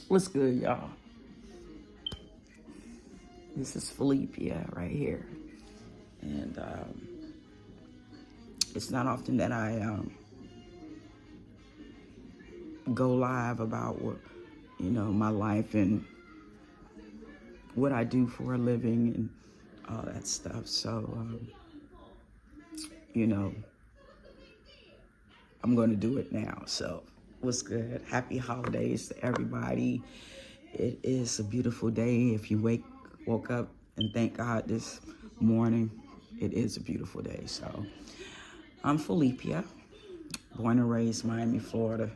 What's good, y'all? This is IAMPHILLIPPIA right here. And it's not often that I go live about what, my life and what I do for a living and all that stuff. So, I'm going to do it now. So, what's good? Happy holidays to everybody. It is a beautiful day. If you woke up and thank God this morning, it is a beautiful day. So, I'm IAMPHILLIPPIA, born and raised Miami, Florida,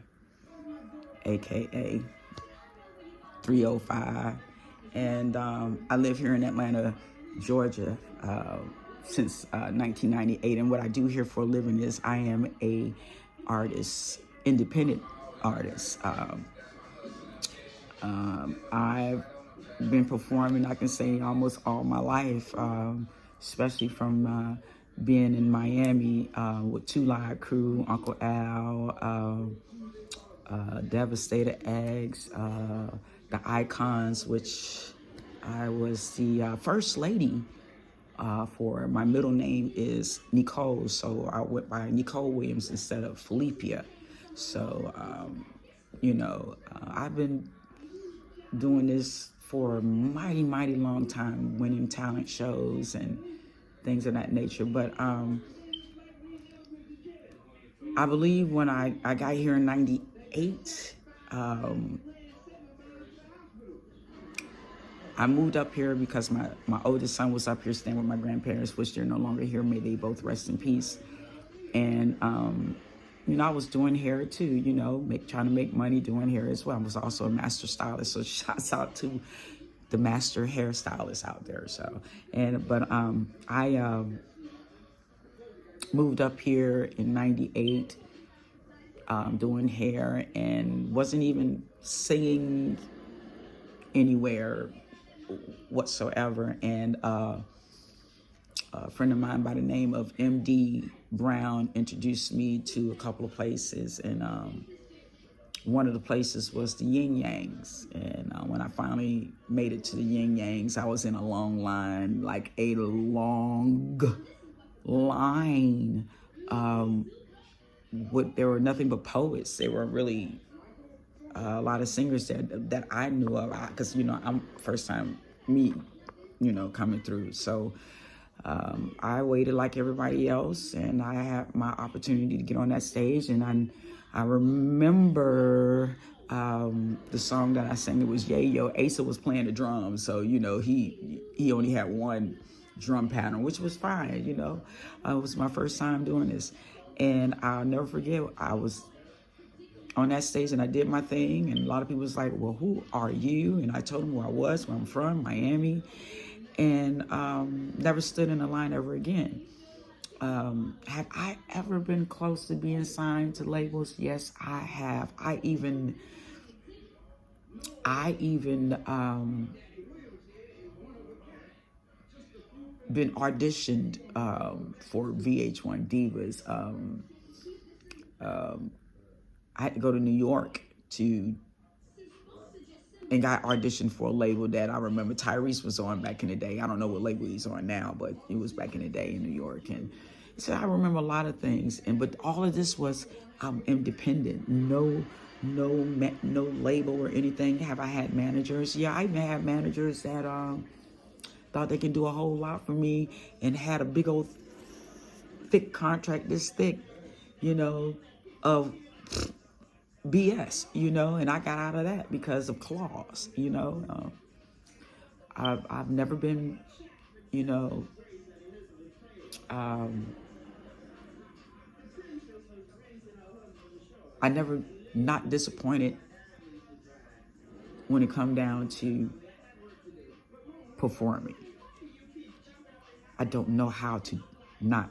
aka 305. And I live here in Atlanta, Georgia, since 1998. And what I do here for a living is I am a artist, independent artist. I've been performing, I can say, almost all my life, especially from being in Miami with Two Live Crew, Uncle Al, Devastator Eggs, the Icons, which I was the first lady for. My middle name is Nicole, so I went by Nicole Williams instead of IAMPHILLIPPIA. So, I've been doing this for a mighty, mighty long time, winning talent shows and things of that nature. But I believe when I got here in 98, I moved up here because my oldest son was up here staying with my grandparents, which they're no longer here. May they both rest in peace. And, I was doing hair too, trying to make money doing hair as well. I was also a master stylist. So shouts out to the master hairstylists out there. So, but I moved up here in 98, doing hair, and wasn't even singing anywhere whatsoever. And a friend of mine by the name of MD Brown introduced me to a couple of places, and one of the places was the Yin Yangs. And when I finally made it to the Yin Yangs, I was in a long line, like a long line. There were nothing but poets. There were really a lot of singers there that I knew of, because I'm first time me, coming through. So I waited like everybody else, and I had my opportunity to get on that stage. And I remember the song that I sang. It was Yayo. Asa was playing the drums, so he only had one drum pattern, which was fine. It was my first time doing this, and I'll never forget. I was on that stage and I did my thing, and a lot of people was like, "Well, who are you?" And I told them who I was, where I'm from, Miami, and never stood in a line ever again. Have I ever been close to being signed to labels? Yes, I have. I even been auditioned for VH1 Divas. I had to go to New York and got auditioned for a label that I remember Tyrese was on back in the day. I don't know what label he's on now, but it was back in the day in New York. And so I remember a lot of things. But all of this was independent. No label or anything. Have I had managers? Yeah, I even had managers that thought they could do a whole lot for me and had a big old thick contract this thick, of BS, and I got out of that because of clause, I've never been, I never not disappointed when it come down to performing. I don't know how to I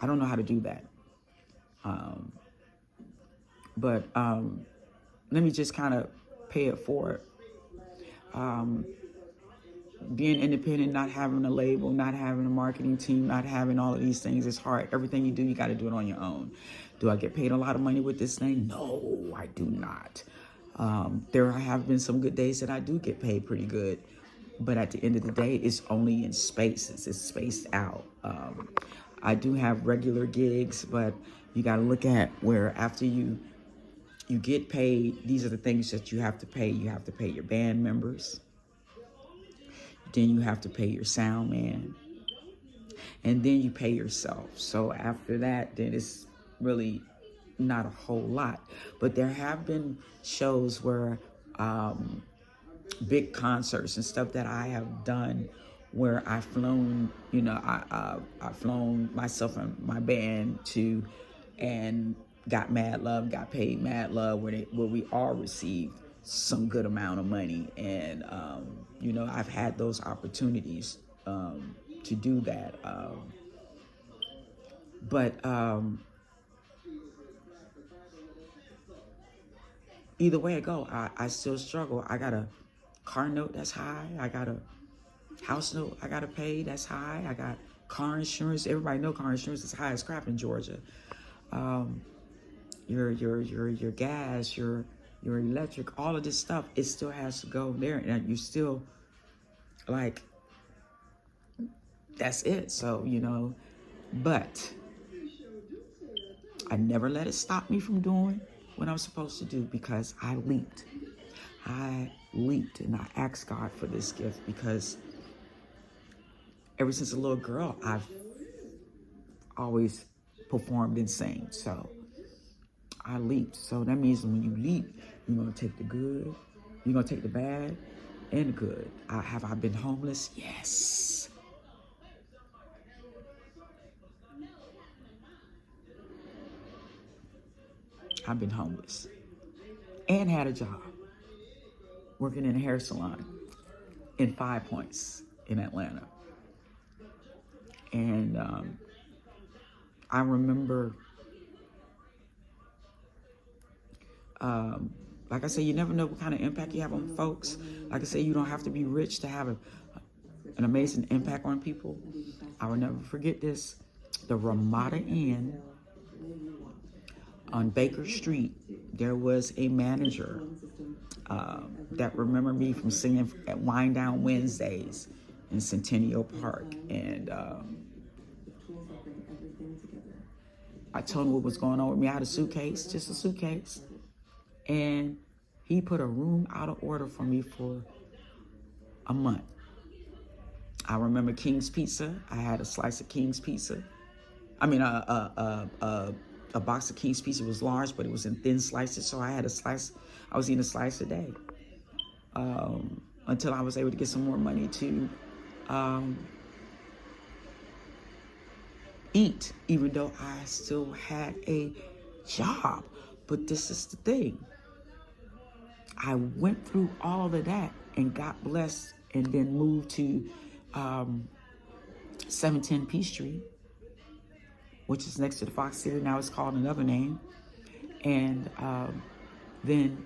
don't know how to do that. But let me just kind of pay it forward. Being independent, not having a label, not having a marketing team, not having all of these things is hard. Everything you do, you got to do it on your own. Do I get paid a lot of money with this thing? No, I do not. There have been some good days that I do get paid pretty good, but at the end of the day, it's only in spaces. It's spaced out. I do have regular gigs, but you got to look at where after you get paid, these are the things that you have to pay. You have to pay your band members. Then you have to pay your sound man. And then you pay yourself. So after that, then it's really not a whole lot. But there have been shows where big concerts and stuff that I have done where I've flown, I've flown myself and my band to, and got mad love, got paid mad love, where we all received some good amount of money. And I've had those opportunities to do that. But either way I go, I still struggle. I got a car note that's high. I got a house note I got to pay that's high. I got car insurance. Everybody know car insurance is high as crap in Georgia. Your gas, your electric, all of this stuff, it still has to go there, and you still like, that's it. So but I never let it stop me from doing what I'm supposed to do, because I leaped, and I asked God for this gift, because ever since a little girl, I've always performed and sang. So I leaped. So that means when you leap, you're going to take the good, you're going to take the bad and the good. Have I been homeless? Yes. I've been homeless and had a job working in a hair salon in 5 Points in Atlanta. And I remember, like I say, you never know what kind of impact you have on folks. Like I say, you don't have to be rich to have an amazing impact on people. I will never forget this. The Ramada Inn on Baker Street, there was a manager that remembered me from singing at Wind Down Wednesdays in Centennial Park. And I told him what was going on with me. I had a suitcase, just a suitcase. And he put a room out of order for me for a month. I remember King's Pizza. I had a slice of King's Pizza. I mean, a box of King's Pizza was large, but it was in thin slices. So I had a slice. I was eating a slice a day until I was able to get some more money to eat, even though I still had a job. But this is the thing. I went through all of that and got blessed, and then moved to 710 Peachtree, which is next to the Fox Theater. Now it's called another name. And then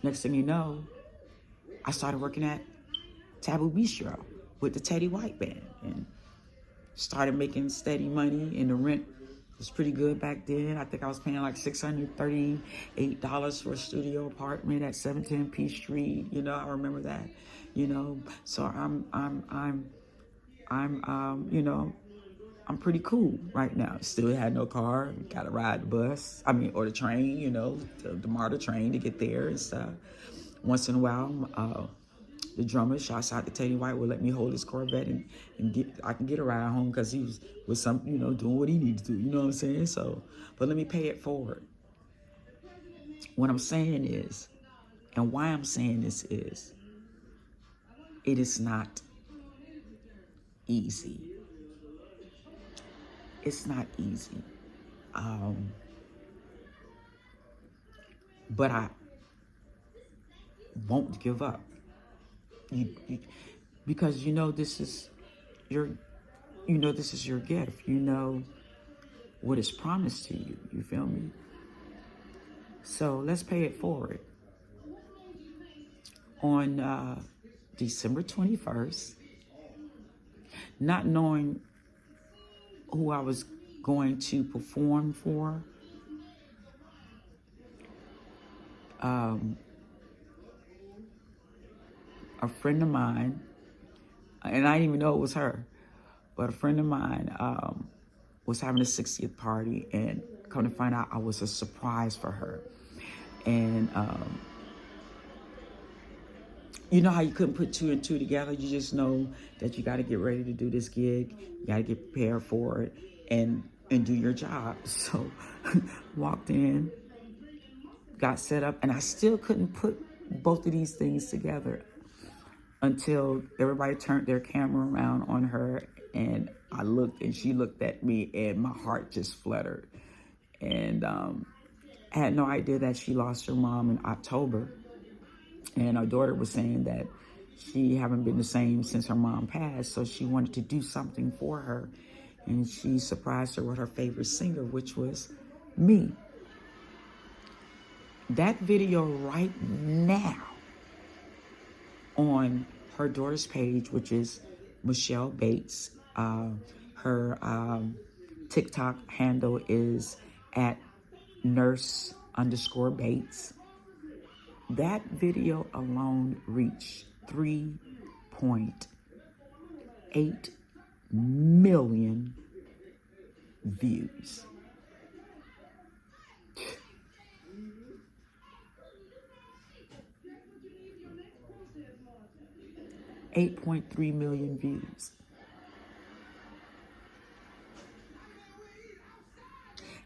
next thing you know, I started working at Taboo Bistro with the Teddy White Band, and started making steady money. And the rent was pretty good back then. I think I was paying like $638 for a studio apartment at 710 Peachtree. I remember that. So I'm pretty cool right now. Still had no car. Got to ride the bus. Or the train. The MARTA train to get there and stuff. Once in a while, the drummer, shouts out to Teddy White, would let me hold his Corvette and I can get a ride home, because he was doing what he needed to do. You know what I'm saying? So, but let me pay it forward. What I'm saying is, and why I'm saying this is, it is not easy. It's not easy. But I won't give up. Because this is your gift. What is promised to you. You feel me? So let's pay it forward. On December 21st, not knowing who I was going to perform for, a friend of mine, and I didn't even know it was her, but a friend of mine was having a 60th party, and come to find out I was a surprise for her. And you know how you couldn't put two and two together? You just know that you got to get ready to do this gig. You got to get prepared for it and do your job. So walked in, got set up, and I still couldn't put both of these things together until everybody turned their camera around on her, and I looked and she looked at me, and my heart just fluttered. And I had no idea that she lost her mom in October. And our daughter was saying that she haven't been the same since her mom passed, so she wanted to do something for her. And she surprised her with her favorite singer, which was me. That video right now on her daughter's page, which is Michelle Bates. Her TikTok handle is at nurse_Bates. That video alone reached 3.8 million views. $8.3 million views.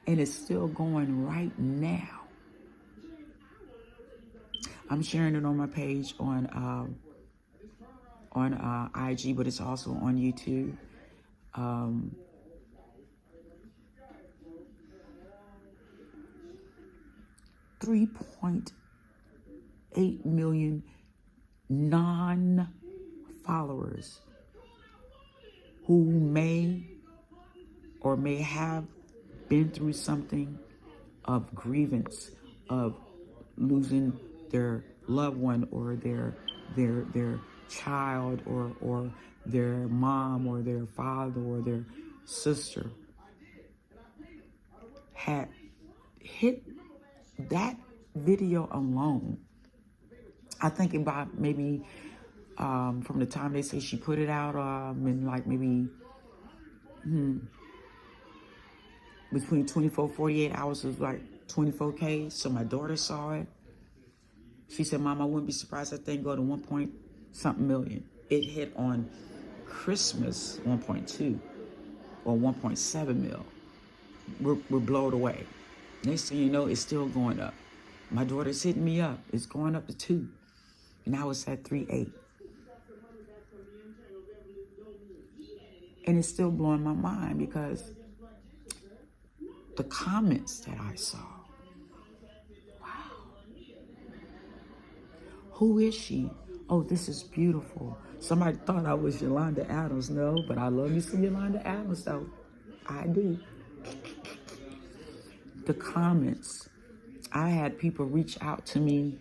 And it's still going right now. I'm sharing it on my page on IG, but it's also on YouTube. 3.8 million non-followers who may or may have been through something of grievance, of losing their loved one or their child or their mom or their father or their sister, had hit that video alone. I think about maybe from the time they say she put it out in like maybe between 24, 48 hours, it was like 24K. So my daughter saw it. She said, Mom, I wouldn't be surprised if that thing go to 1.something million. It hit on Christmas 1.2 or 1.7 mil. We're blown away. Next thing you know, it's still going up. My daughter's hitting me up. It's going up to 2. And now it's at 3.8. And it's still blowing my mind because the comments that I saw. Wow. Who is she? Oh, this is beautiful. Somebody thought I was Yolanda Adams. No, but I love me some Yolanda Adams, though. I do. The comments. I had people reach out to me.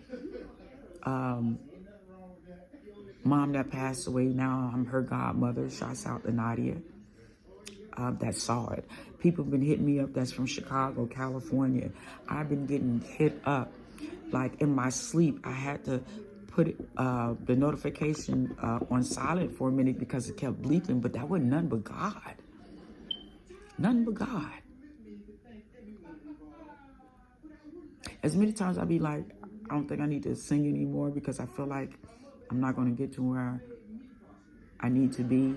Mom that passed away, now I'm her godmother. Shouts out to Nadia. That saw it. People have been hitting me up that's from Chicago, California. I've been getting hit up. Like in my sleep, I had to put the notification on silent for a minute because it kept bleeping, but that wasn't none but God. None but God. As many times I be like, I don't think I need to sing anymore because I feel like I'm not going to get to where I need to be.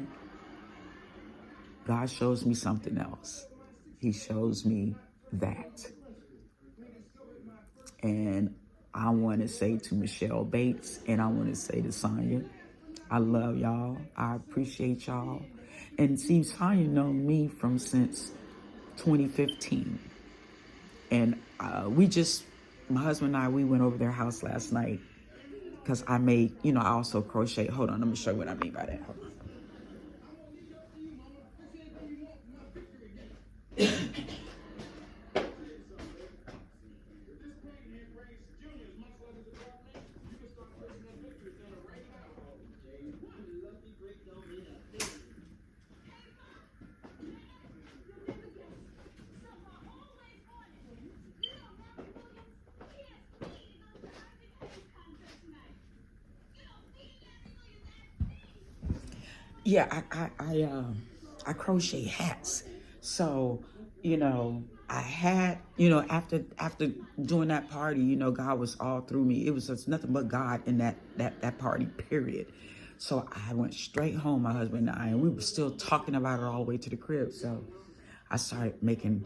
God shows me something else. He shows me that. And I want to say to Michelle Bates, and I want to say to Sonya, I love y'all. I appreciate y'all. And see, Sonya known me from since 2015. And my husband and I, we went over their house last night because I made, I also crochet. Hold on, let me show you what I mean by that. Hold on. Yeah, I crochet hats. So, you know, I had, after doing that party, God was all through me. It was just nothing but God in that party, period. So I went straight home, my husband and I, and we were still talking about it all the way to the crib. So I started making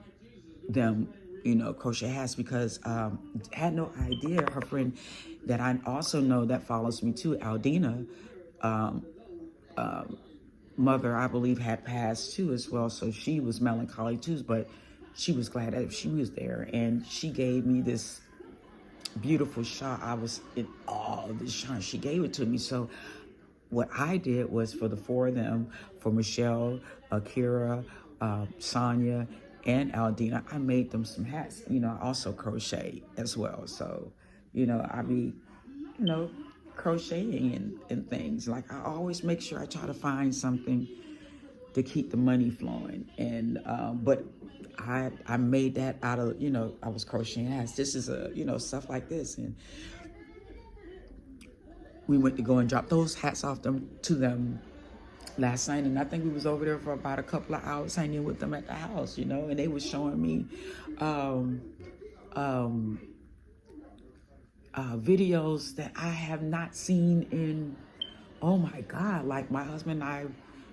them, crochet hats because I had no idea her friend that I also know that follows me too, Aldina, mother, I believe, had passed too as well. So she was melancholy too, but she was glad that she was there. And she gave me this beautiful shawl. I was in awe of this shawl. She gave it to me. So what I did was for the four of them, for Michelle, Akira, Sonia, and Aldina, I made them some hats. I also crochet as well. So, I be, you know, crocheting and things. Like I always make sure I try to find something to keep the money flowing. And but I made that out of, I was crocheting hats. This is stuff like this. And we went to go and drop those hats off to them last night, and I think we was over there for about a couple of hours hanging with them at the house, and they was showing me videos that I have not seen in, oh my God, like my husband and I,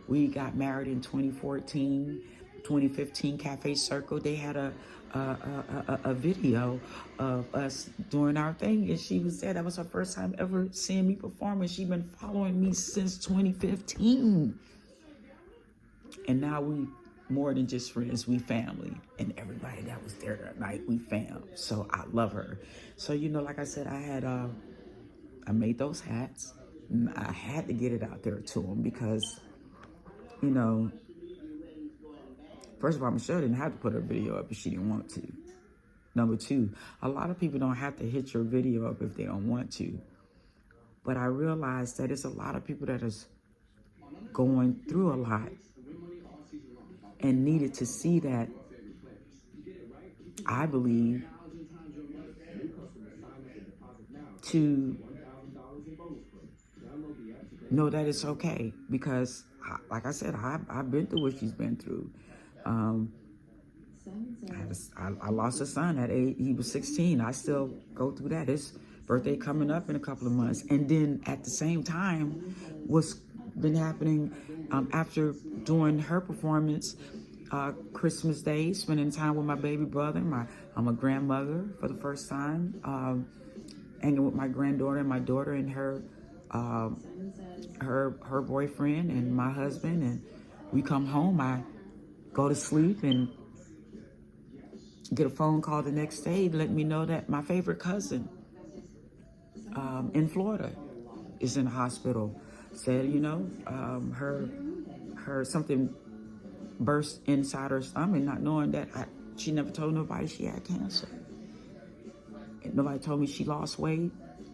we got married in 2014, 2015 Cafe Circle. They had a video of us doing our thing, and she was there. That was her first time ever seeing me perform, and she's been following me since 2015. And now we more than just friends, we family. And everybody that was there that night, we fam. So I love her. So, like I said, I made those hats. I had to get it out there to them because, first of all, Michelle didn't have to put her video up if she didn't want to. Number two, a lot of people don't have to hit your video up if they don't want to. But I realized that it's a lot of people that is going through a lot and needed to see that, I believe, to know that it's okay. Because, like I said, I've been through what she's been through. I lost a son at age, he was 16. I still go through that. His birthday coming up in a couple of months. And then at the same time, what's been happening after doing her performance, Christmas Day, spending time with my baby brother. I'm a grandmother for the first time, hanging with my granddaughter and my daughter and her boyfriend and my husband. And we come home, I go to sleep and get a phone call the next day to let me know that my favorite cousin in Florida is in the hospital. Said, her something burst inside her stomach, not knowing that she never told nobody she had cancer. And nobody told me she lost weight.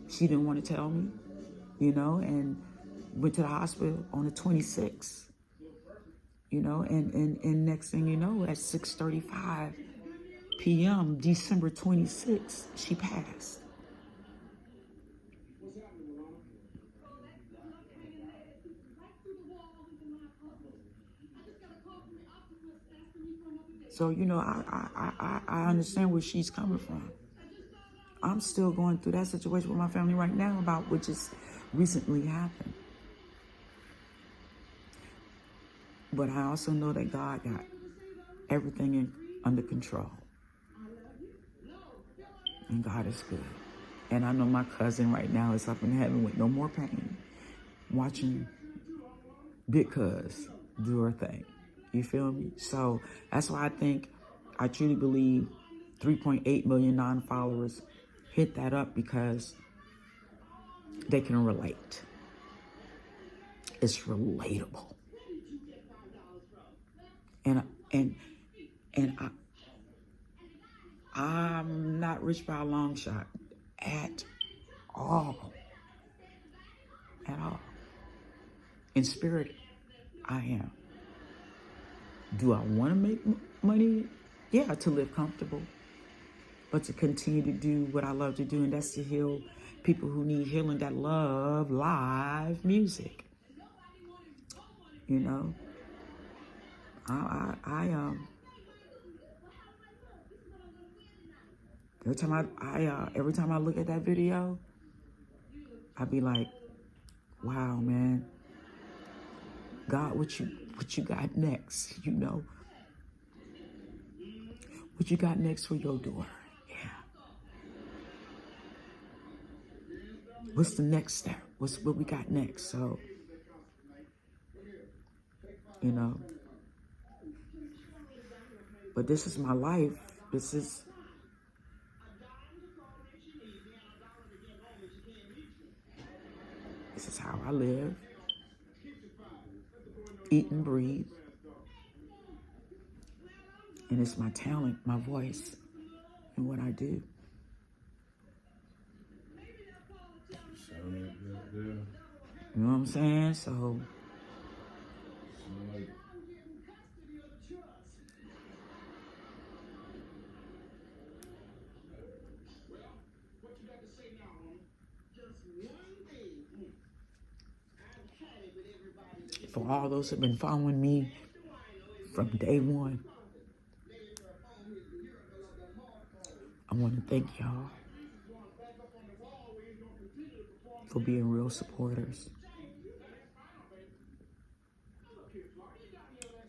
She didn't want to tell me, and went to the hospital on the 26th, and next thing you know, at 6:35 p.m., December 26th, she passed. So, I understand where she's coming from. I'm still going through that situation with my family right now about what just recently happened. But I also know that God got everything under control. And God is good. And I know my cousin right now is up in heaven with no more pain, watching Big Cuz do her thing. You feel me? So that's why I truly believe 3.8 million non-followers hit that up, because they can relate. It's relatable. And I'm not rich by a long shot at all. At all. In spirit, I am. Do I want to make money? Yeah, to live comfortable. But to continue to do what I love to do, and that's to heal people who need healing, that love live music. You know, every time I look at that video, I be like, wow, man, God, what you got next? You know, what you got next for your daughter? Yeah. What's the next step? What we got next? So, you know, but this is my life. This is how I live, eat and breathe. And it's my talent, my voice, and what I do. You know what I'm saying? So, for all those who have been following me from day one, I want to thank y'all for being real supporters.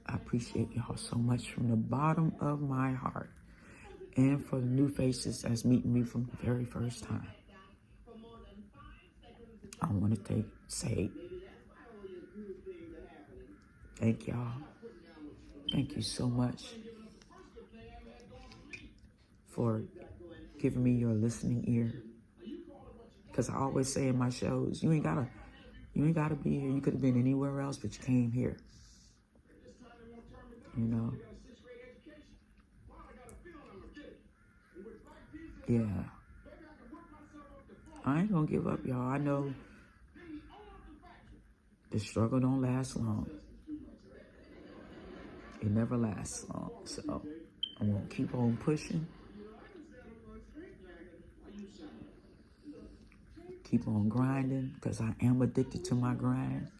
I appreciate y'all so much from the bottom of my heart. And for the new faces that's meeting me from the very first time, I want to say thank y'all. Thank you so much for giving me your listening ear. Because I always say in my shows, you ain't gotta be here. You could have been anywhere else, but you came here. You know? Yeah. I ain't gonna give up, y'all. I know the struggle don't last long. It never lasts long. So I'm gonna keep on pushing. Keep on grinding, because I am addicted to my grind.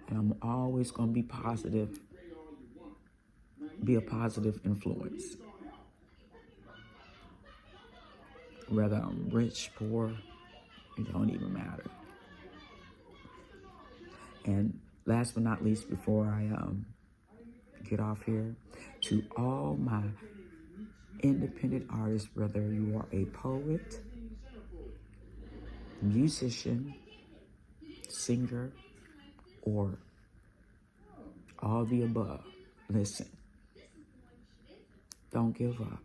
And I'm always gonna be positive. Be a positive influence. Whether I'm rich, poor, it don't even matter. And last but not least, before I get off here, to all my independent artists, whether you are a poet, musician, singer, or all the above, listen, don't give up.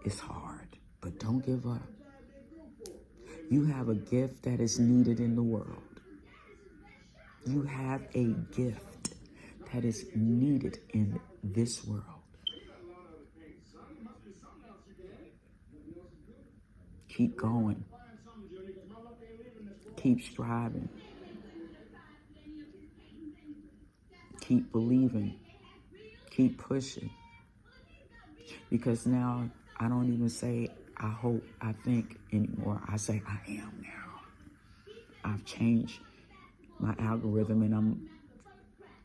It's hard, but don't give up. You have a gift that is needed in the world. You have a gift that is needed in this world. Keep going. Keep striving. Keep believing. Keep pushing. Because now I don't even say I hope, I think anymore. I say I am now. I've changed my algorithm, and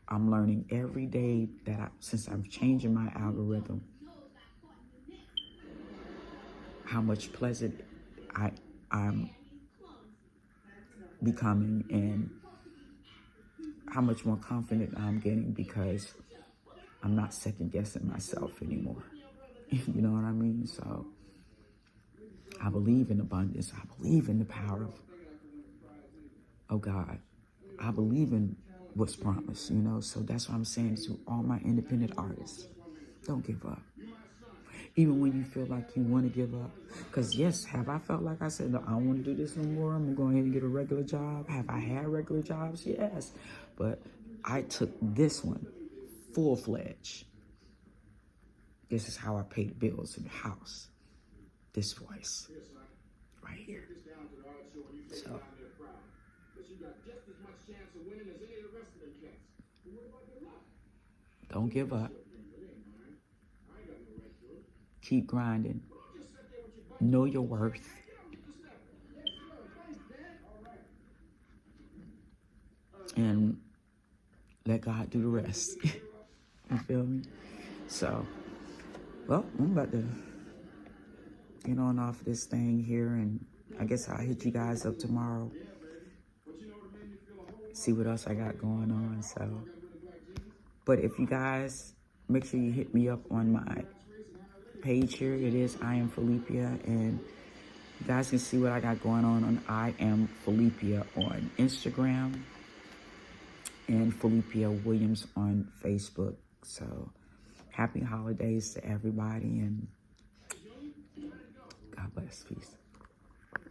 I'm learning every day that since I'm changing my algorithm, how much pleasant I'm becoming, and how much more confident I'm getting, because I'm not second guessing myself anymore. You know what I mean? So I believe in abundance. I believe in the power of God. I believe in what's promised, you know? So that's what I'm saying to all my independent artists. Don't give up. Even when you feel like you want to give up. Because yes, have I felt like I said, no, I don't want to do this no more, I'm going to go ahead and get a regular job? Have I had regular jobs? Yes. But I took this one full-fledged. This is how I pay the bills in the house. This voice right here. So don't give up. Keep grinding. Know your worth. and let God do the rest. You feel me? So, well, I'm about to get on off this thing here, and I guess I'll hit you guys up tomorrow. See what else I got going on. So, but if you guys, make sure you hit me up on my page here. It is IAMPHILLIPPIA, and you guys can see what I got going on IAMPHILLIPPIA on Instagram and Philippia Williams on Facebook. So, happy holidays to everybody, and God bless. Peace.